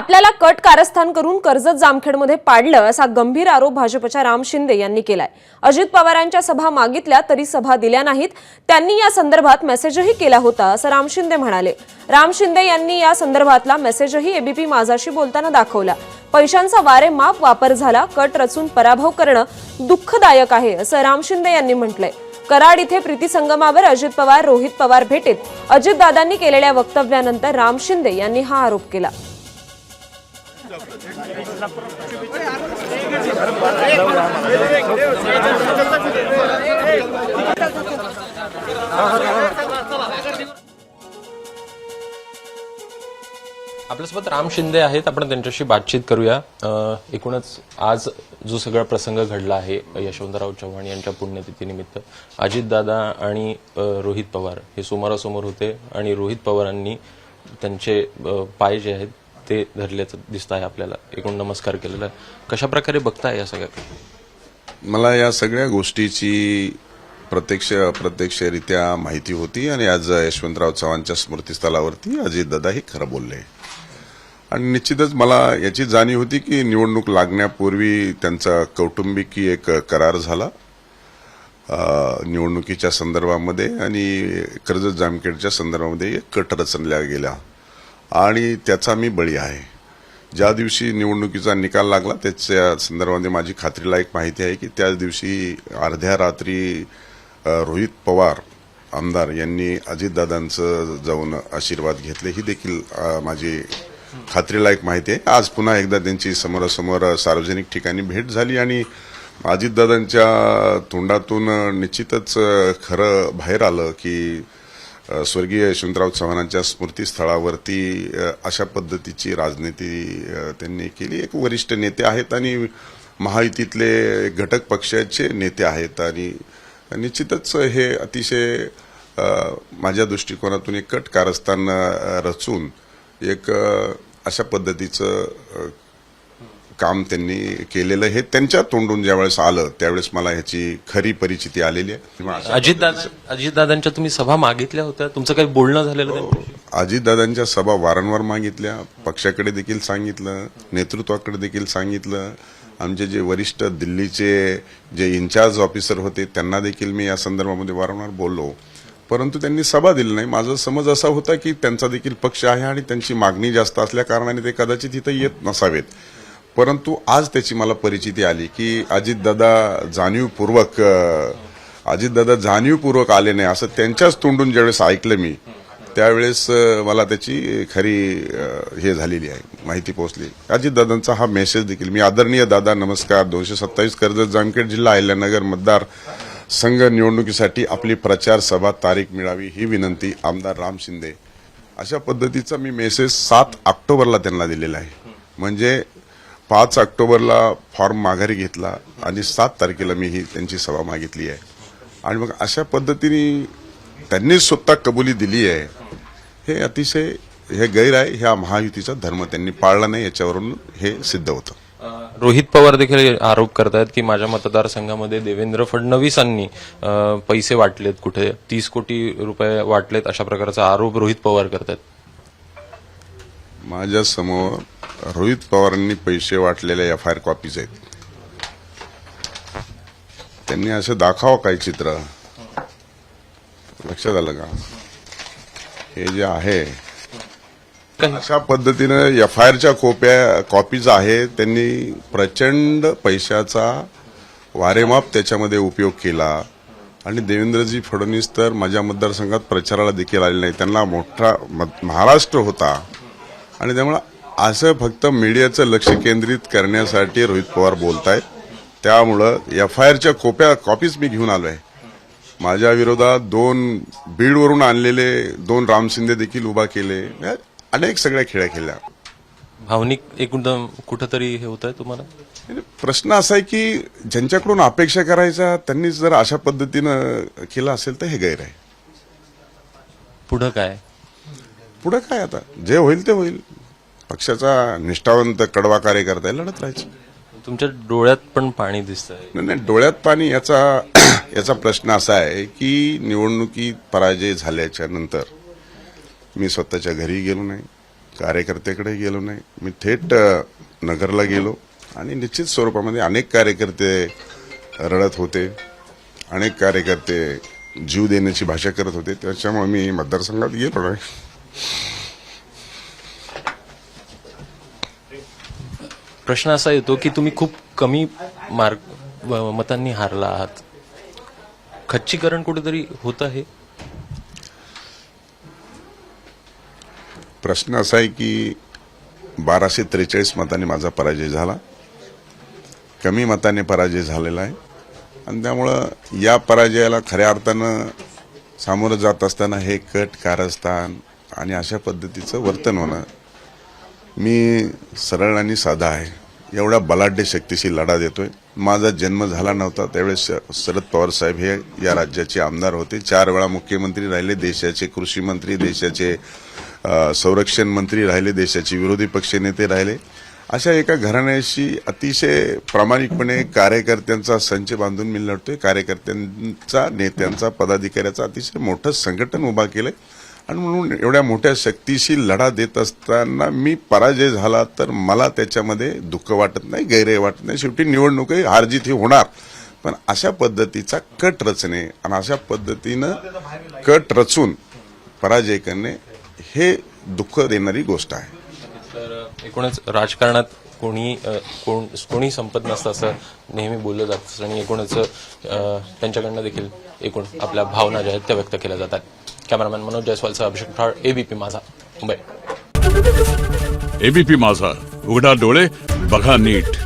आपल्याला कट कारस्थान करून कर्जत जामखेडमध्ये पाडलं असा गंभीर आरोप भाजपच्या राम शिंदे यांनी केलाय। अजित पवारांच्या सभा मागितल्या तरी सभा दिल्या नाहीत, त्यांनी या संदर्भात मेसेजही केला होता असं राम शिंदे म्हणाले। राम शिंदे यांनी या संदर्भातला मेसेजही एबीपी माझाशी बोलताना दाखवला। पैशांचा वारेमाप वापर झाला, कट रचून पराभव करणं दुःखदायक आहे असं राम शिंदे यांनी म्हटलंय। कराड इथे प्रीती संगमावर अजित पवार रोहित पवार भेटीत अजितदादांनी केलेल्या वक्तव्यानंतर राम शिंदे यांनी हा आरोप केला। आपल्यासोबत राम शिंदे आहेत, आपण त्यांच्याशी बातचीत करूया। एकूणच आज जो सगळा प्रसंग घडला आहे यशवंतराव चव्हाण यांच्या पुण्यतिथीनिमित्त, अजितदादा आणि रोहित पवार हे समोरासमोर होते आणि रोहित पवारांनी त्यांचे पाय जे आहेत ते धरल्याचं दिसत आहे आपल्याला। एकूण नमस्कार केलेला कशा प्रकारे बघताय या सगळ्या? मला या सगळ्या गोष्टीची अप्रत्यक्षरित्या माहिती होती आणि आज यशवंतराव चव्हाणच्या स्मृतीस्थळावरती अजितदादा हे खरं बोलले आणि निश्चितच मला याची जाणीव होती की निवडणूक लागण्यापूर्वी त्यांचा कौटुंबिक एक करार झाला निवडणुकीच्या संदर्भामध्ये आणि कर्जत जामखेडच्या संदर्भामध्ये एक कट रचल्या गेला आणि त्याचा मी बळी आहे। ज्या दिवशी निवडणुकीचा निकाल लागला त्याच्या संदर्भामध्ये माझी खात्रीलायक माहिती आहे की त्याच दिवशी अर्ध्या रात्री रोहित पवार आमदार यांनी अजितदादांचं जाऊन आशीर्वाद घेतले, ही देखील माझी खात्रीलायक माहिती आहे। आज पुन्हा एकदा त्यांची समोरासमोर सार्वजनिक ठिकाणी भेट झाली आणि अजितदादांच्या तोंडातून निश्चितच खरं बाहेर आलं की स्वर्गीय यशवंतराव चव्हाणांच्या स्मृतीस्थळावरती अशा पद्धतीची राजनीती त्यांनी केली। एक वरिष्ठ नेते आहेत आणि महायुतीतले घटक पक्षाचे नेते आहेत आणि निश्चितच हे अतिशय माझ्या दृष्टिकोनातून एक कट कारस्थान रचून एक अशा पद्धतीचं काम त्यांनी केलेलं हे त्यांच्या तोंडून ज्यावेळेस आलं त्यावेळेस मला ह्याची खरी परिचिती आलेली आहे। अजितदादांच्या तुम्ही सभा मागितल्या होत्या, तुमचं काही बोलणं झालेलं? अजितदादांच्या सभा वारंवार मागितल्या, पक्षाकडे देखील सांगितलं, नेतृत्वाकडे देखील सांगितलं, आमचे जे वरिष्ठ दिल्लीचे जे इन्चार्ज ऑफिसर होते त्यांना देखील मी या संदर्भामध्ये वारंवार बोललो, परंतु त्यांनी सभा दिली नाही। माझा समज असा होता की त्यांचा देखील पक्ष आहे आणि त्यांची मागणी जास्त असल्या कारणाने ते कदाचित इथं येत नसावेत, परंतु आज त्याची मला परिचिती आली की अजितदादा जाणीवपूर्वक आले नाही असं त्यांच्याच तोंडून ज्यावेळेस ऐकलं मी त्यावेळेस मला त्याची खरी हे झालेली आहे, माहिती पोहोचली। अजितदादांचा हा मेसेज देखील मी आदरणीय दादा नमस्कार, 227 कर्जत जामखेड जिल्हा अहिल्यानगर मतदार संघ निवडणुकीसाठी आपली प्रचार सभा तारीख मिळावी ही विनंती, आमदार राम शिंदे, अशा पद्धतीचा मी मेसेज 7 ऑक्टोबरला त्यांना दिलेला आहे। म्हणजे 5 ऑक्टोबरला फॉर्म माघारी घेतला आणि 7 तारखेला मी ही त्यांची सभा मागितली आहे आणि मग अशा पद्धतीने त्यांनी स्वतः कबुली दिली आहे। हे अतिशय गैर आहे, ह्या महायुतीचा धर्म त्यांनी पाळला नाही, याच्यावरून हे सिद्ध होतं। रोहित पवार देखील आरोप करतायत की माझ्या मतदारसंघामध्ये देवेंद्र फडणवीसांनी पैसे वाटलेत, कुठे 30 कोटी रुपये वाटलेत, अशा प्रकारचा आरोप रोहित पवार करतायत। माझ्या समोर रोहित पवारांनी पैसे वाटलेल्या FIR कॉपीज आहेत, त्यांनी असं दाखवा काही चित्र, लक्षात आलं का? हे जे आहे अशा पद्धतीनं FIRच्या कॉपीज आहेत, त्यांनी प्रचंड पैशाचा वारेमाप त्याच्यामध्ये उपयोग केला आणि देवेंद्रजी फडणवीस तर माझ्या मतदारसंघात प्रचाराला देखील आले नाही, त्यांना मोठा महाराष्ट्र होता आणि त्यामुळे असं फक्त मीडियाचं लक्ष केंद्रित करण्यासाठी रोहित पवार बोलतायत। त्यामुळं FIRच्या कॉपीज मी घेऊन आलोय। माझ्या विरोधात 2 बीडवरून आणलेले 2 राम शिंदे देखील उभा केले, अनेक सगळ्या खेळ्या खेळल्या। भावनिक एकदम कुठंतरी हे होत आहे तुम्हाला? प्रश्न असा आहे की ज्यांच्याकडून अपेक्षा करायच्या त्यांनी जर अशा पद्धतीनं केलं असेल तर हे गैर आहे। पुढं काय आता जे होईल ते होईल, पक्षाचा निष्ठावंत कडवा कार्यकर्ता लढत राहायचं। तुमच्या डोळ्यात पण पाणी दिसतंय? नाही, डोळ्यात पाणी याचा प्रश्न असा आहे की निवडणुकीत पराजय झाल्याच्या नंतर मी स्वतःच्या घरी गेलो नाही, कार्यकर्त्याकडे गेलो नाही, मी थेट नगरला गेलो आणि निश्चित स्वरूपामध्ये अनेक कार्यकर्ते रडत होते, अनेक कार्यकर्ते जीव देण्याची भाषा करत होते, त्याच्यामुळे मी मतदारसंघात गेलो नाही. प्रश्न असा येतो की तुम्ही खूप कमी मतांनी हारला आहात. खच्चीकरण कुठेतरी होत आहे. प्रश्न असा आहे की 1243 मतांनी माझा पराजय झाला, कमी मताने पराजय झालेला आहे आणि त्यामुळं या पराजयाला खऱ्या अर्थानं सामोरं जात असताना हे कट कारस्थान आणि अशा पद्धतीचं वर्तन होणं. मी सरळ आणि साधा आहे, एवढा बलाढ्य शक्तीशी लढा देतोय. माझा जन्म झाला नव्हता त्यावेळेस शरद पवार साहेब हे या राज्याचे आमदार होते, 4 वेळा मुख्यमंत्री राहिले, देशाचे कृषी मंत्री, देशाचे संरक्षण मंत्री राहिले, देशाचे विरोधी पक्षनेते राहिले. अशा एका घराण्याशी अतिशय प्रामाणिकपणे कार्यकर्त्यांचा संच बांधून मी लढतोय. कार्यकर्त्यांचा, नेत्यांचा, पदाधिकाऱ्याचा अतिशय मोठं संघटन उभा केलंय आणि म्हणून एवढ्या मोठ्या शक्तीशी लढा देत असताना मी पराजय झाला तर मला त्याच्यामध्ये दुःख वाटत नाही, गैरही वाटत नाही. शेवटी निवडणूक आहे, हारजीत ही होणार, पण अशा पद्धतीचा कट रचणे आणि अशा पद्धतीनं कट रचून पराजय करणे हे दुःख देणारी गोष्ट आहे. तर एकूणच राजकारणात कोणी संपत नसतं असं नेहमी बोललं जातं आणि एकूणच त्यांच्याकडनं देखील एकूण आपल्या भावना ज्या आहेत त्या व्यक्त केल्या जातात. कॅमेरामॅन मनोज जयस्वालसह अभिषेक ठाळ, एबीपी माझा, मुंबई. एबीपी माझा, उघडा डोळे बघा नीट.